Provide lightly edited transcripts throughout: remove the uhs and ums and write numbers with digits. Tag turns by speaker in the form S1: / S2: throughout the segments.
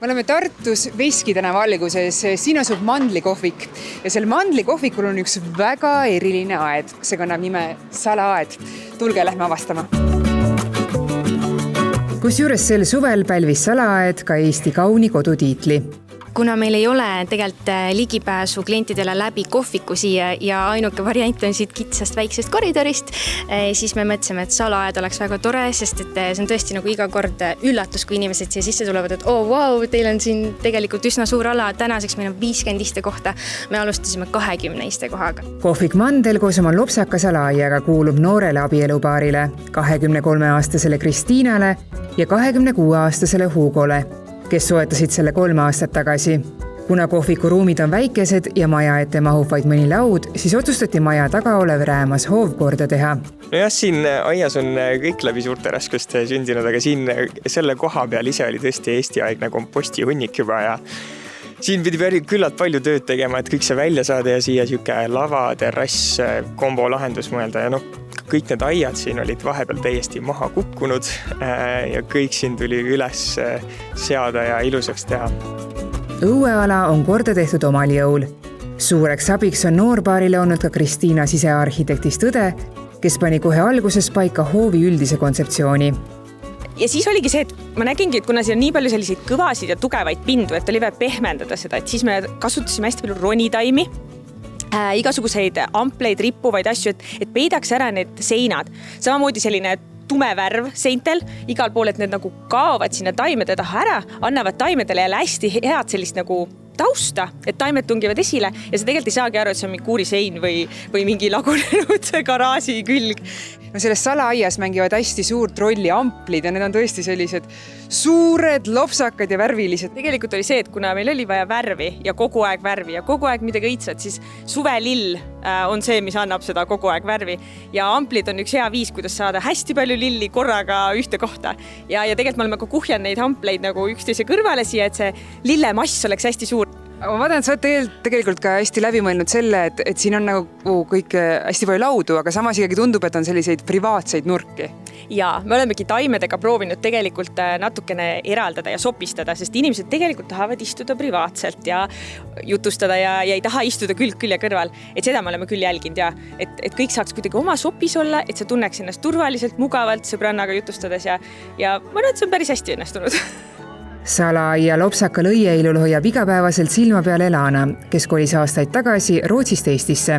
S1: Me oleme Tartus Veski tänava alguses, siin asub mandlikohvik ja sel mandlikohvikul on üks väga eriline aed. See kannab nime Salaaed. Tulge, lähme avastama. Kusjuures sel suvel pälvis Salaaed ka Eesti kauni kodutiitli.
S2: Kuna meil ei ole tegelikult ligipääsu klientidele läbi kohviku siia ja ainuke variant on siit kitsast väiksest koridorist, siis me mõtlesime, et Salaaed oleks väga tore, sest et see on tõesti nagu iga kord üllatus, kui inimesed siia sisse tulevad, et wow, teil on siin tegelikult üsna suur ala, tänaseks meil on 50 istekohta. Me alustasime 20 istekohaga.
S1: Kohvik Mandel koos oma lopsaka salaiaga kuulub noorele abielupaarile, 23-aastasele Kristiinale ja 26-aastasele Hugole, kes soetasid selle 3 aastat tagasi. Kuna kohviku ruumid on väikesed ja maja ette mahub vaid mõni laud, siis otsustati maja taga olev räämas hoov korda teha.
S3: Nojah, siin aias on kõik läbi suurte raskuste sündinud, aga siin selle koha peal ise oli tõesti Eesti-aegne komposti hunnik juba ja siin pidi küllalt palju tööd tegema, et kõik see välja saada ja siia siuke lava, terrass, kombo lahendus mõelda ja kõik need aiad siin olid vahepeal täiesti maha kukkunud ja kõik siin tuli üles seada ja ilusaks teha.
S1: Õueala on korda tehtud omal jõul. Suureks abiks on noorpaarile olnud ka Kristiina sisearhitektist õde, kes pani kohe alguses paika hoovi üldise kontseptsiooni.
S4: Ja siis oligi see, et ma nägingi, et kuna siin on nii palju selliseid kõvasid ja tugevaid pindu, et oli vaja pehmendada seda, et siis me kasutasime hästi palju ronitaimi, igasuguseid ampleid, rippuvaid asju, et peidaks ära need seinad. Samamoodi selline tume värv seintel, igal pool, et need nagu kaovad sinna taimede taha ära, annavad taimedele jälle hästi head sellist nagu tausta, et taimed tungivad esile ja see tegelikult ei saagi aru, et see on mingi kuurisein või mingi lagunenud garaaži külg. No selles salaaias mängivad hästi suurt rolli amplid ja need on tõesti sellised suured, lopsakad ja värvilised. Tegelikult oli see, et kuna meil oli vaja värvi ja kogu aeg midagi õitsvat, siis suvelill on see, mis annab seda kogu aeg värvi. Ja amplid on üks hea viis, kuidas saada hästi palju lilli korraga ühte kohta. Ja tegelikult me oleme ka kuhjanud neid ampleid nagu üksteise kõrvale siia, et see lillemass oleks hästi suur. Aga ma vaatan, et sa oled tegelikult ka hästi läbi mõelnud selle, et siin on nagu kõik hästi palju laudu, aga samas ikkagi tundub, et on selliseid privaatseid nurki. Ja me olemegi taimedega proovinud tegelikult natukene eraldada ja sopistada, sest inimesed tegelikult tahavad istuda privaatselt ja jutustada ja ei taha istuda külg külje kõrval. Et seda me oleme küll jälginud ja et kõik saaks kuidagi oma sopis olla, et sa tunneks ennast turvaliselt, mugavalt sõbrannaga jutustades ja ma arvan, et see on päris hästi õnnestunud.
S1: Salaaia lopsaka lõieilul hoiab igapäevaselt silma peal Elana, kes kolis aastaid tagasi Rootsist Eestisse.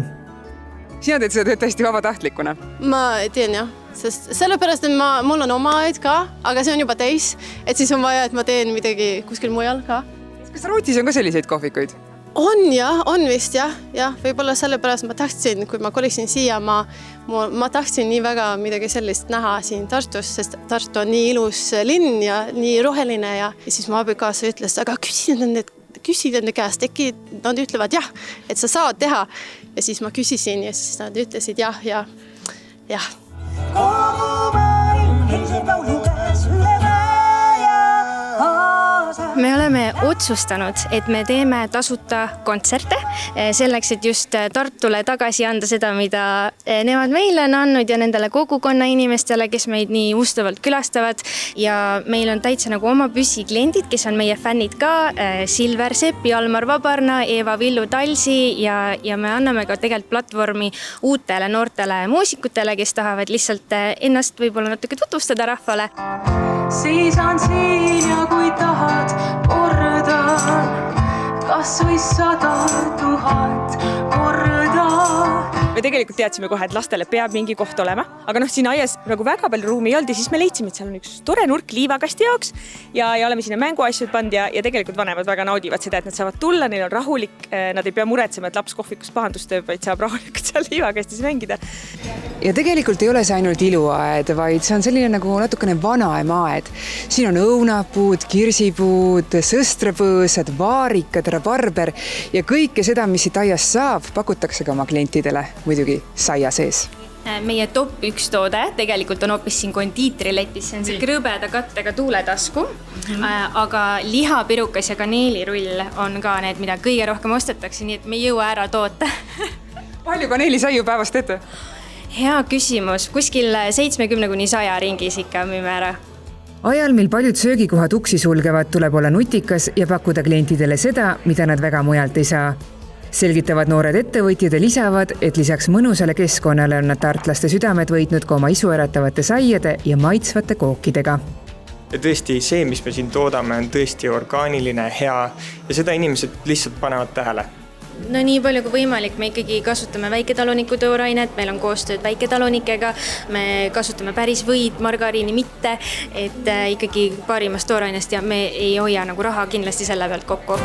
S1: Sina teed seda hästi vabatahtlikuna?
S5: Ma teen jah, sest sellepärast, et mul on oma aed ka, aga see on juba täis, et siis on vaja, et ma teen midagi kuskil mujal ka.
S1: Kas Rootsis on ka selliseid kohvikuid?
S5: On vist jah, võib-olla sellepärast ma tahtsin, kui ma kolisin siia, ma tahtsin nii väga midagi sellist näha siin Tartus, sest Tartu on nii ilus linn ja nii roheline ja siis mu abikaasa ütles, aga küsi nende käest, äkki nad ütlevad jah, et sa saad teha. Ja siis ma küsisin ja siis nad ütlesid jah.
S2: Me oleme otsustanud, et me teeme tasuta kontserte selleks, et just Tartule tagasi anda seda, mida nemad meile on andnud ja nendele kogukonna inimestele, kes meid nii ustavalt külastavad. Ja meil on täitsa nagu oma püsikliendid, kes on meie fännid ka, Silver Sepp, Jalmar Vabarna, Eva Villu Talsi ja me anname ka tegelikult platvormi uutele noortele muusikutele, kes tahavad lihtsalt ennast võib-olla natuke tutvustada rahvale.
S6: Siis on siin ja kui tahad korda, kas või 100 000 korda.
S4: Me tegelikult teadsime kohe, et lastele peab mingi koht olema, aga siin aias nagu väga palju ruumi ei olnud ja siis me leidsime, et seal on üks tore nurk liivakasti jaoks ja oleme sinna mänguasjad pand ja tegelikult vanemad väga naudivad seda, et nad saavad tulla, neil on rahulik, nad ei pea muretsema, et laps kohvikus pahandust teeb, vaid saab rahulikult seal liivakastis mängida. Ja tegelikult ei ole see ainult iluaed, vaid see on selline nagu natukene vanaema aed. Siin on õunapuud, kirsipuud, sõstrapõõsad, vaarikad, rabarber ja kõike seda, mis siit aias saab, pakutakse ka oma klientidele. Muidugi saia sees.
S2: Meie top 1 toode tegelikult on hoopis siin kondiitriletis, see on see krõbeda kattega tuuletasku, aga lihapirukas ja kaneelirull on ka need, mida kõige rohkem ostetakse, nii et me ei jõua ära toota.
S1: Palju kaneelisaiu päevast teete?
S2: Hea küsimus, kuskil 70–100 ringis ikka müüme ära.
S1: ajal, mil paljud söögikohad uksi sulgevad, tuleb olla nutikas ja pakkuda klientidele seda, mida nad väga mujalt ei saa. Selgitavad noored ettevõtjad ja lisavad, et lisaks mõnusale keskkonnale on nad tartlaste südamed võitnud ka oma isuäratavate saiade ja maitsvate kookidega.
S3: Ja tõesti, see, mis me siin toodame, on tõesti orgaaniline, hea ja seda inimesed lihtsalt panevad tähele.
S2: No nii palju kui võimalik, me ikkagi kasutame väiketaluniku toorainet, meil on koostööd väiketalunikega, me kasutame päris võid, margariini mitte, et ikkagi parimast toorainest ja me ei hoia nagu raha kindlasti selle pealt kokku.